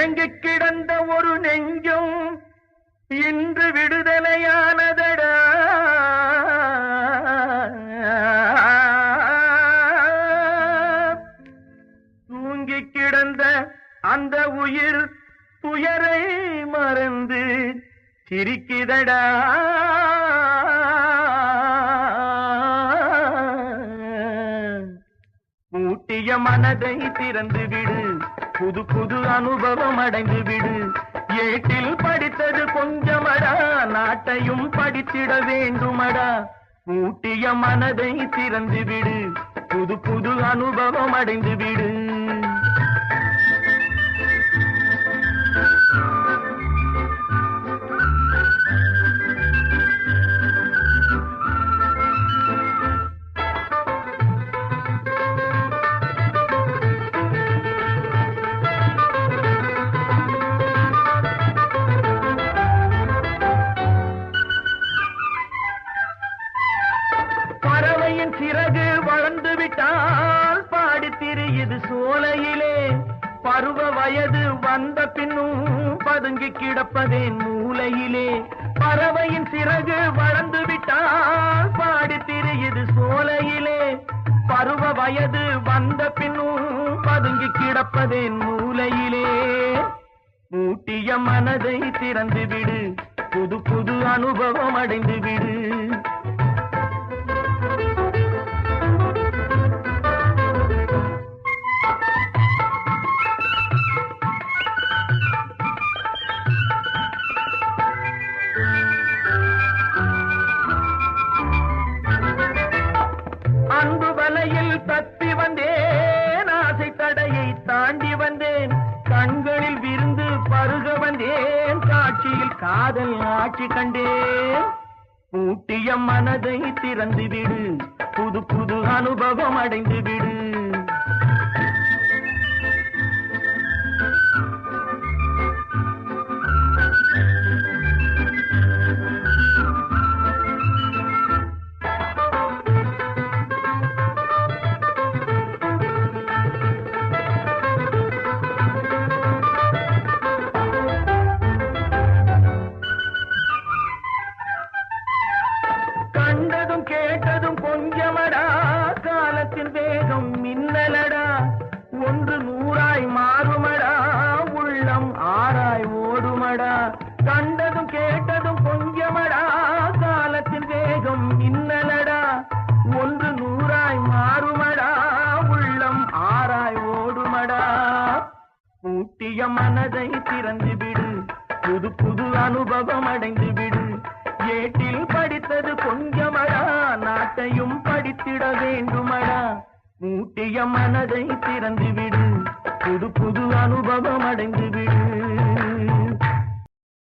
ஏங்கி கிடந்த ஒரு நெஞ்சும் இன்று விடுதலையானதடா. தூங்கி கிடந்த அந்த உயிர் துயரை மறந்து சிரிக்கிதடா. ஊட்டிய மனதை திறந்து விடு, புது புது அனுபவம் அடைந்து விடு. ஏட்டில் படித்தது கொஞ்சமடா, நாட்டையும் படித்திட வேண்டுமடா. ஊட்டிய மனதை திறந்து விடு, புது புது அனுபவம் அடைந்து விடு. பறவையின் சிறகு வளர்ந்து விட்டால் பாடி திரியுது சோலையிலே. பருவ வயது வந்த பின்னும் பதுங்கி கிடப்பதேன் மூலையிலே. பறவையின் சிறகு வளர்ந்து விட்டால் பாடி திரியுது சோலையிலே. பருவ வயது வந்த பின்னும் பதுங்கி கிடப்பதேன் மூலையிலே. ஊட்டிய மனதை திறந்து விடு, புது புது அனுபவம் அடைந்து விடு. அன்பு வலையில் தப்பி வந்தேன், ஆசை தடையை தாண்டி வந்தேன். கண்களில் விருந்து பருக வந்தேன், காட்சியில் காதல் ஆட்சி கண்டேன். ஊட்டிய மனதை திறந்து விடு, புது புது அனுபவம் அடைந்து விடு. கண்டதும் கேட்டதும் கொஞ்சமடா, காலத்தின் வேகம் மின்னலடா. ஒன்று நூறாய் மாறுமடா, உள்ளம் ஆறாய் ஓடுமடா. கண்டதும் கேட்டதும் கொஞ்சமடா, காலத்தின் வேகம் மின்னலடா. ஒன்று நூறாய் மாறுமடா, உள்ளம் ஆறாய் ஓடுமடா. ஊட்டிய மனதை திறந்து விடு, புது புது அனுபவம் அடைந்து விடு. ஏட்டில் படித்தது கொஞ்சமடா, நாட்டையும் படித்திட வேண்டுமடா. ஊட்டிய மனதை திறந்து விடு, புது புது அனுபவம் அடைந்து விடு.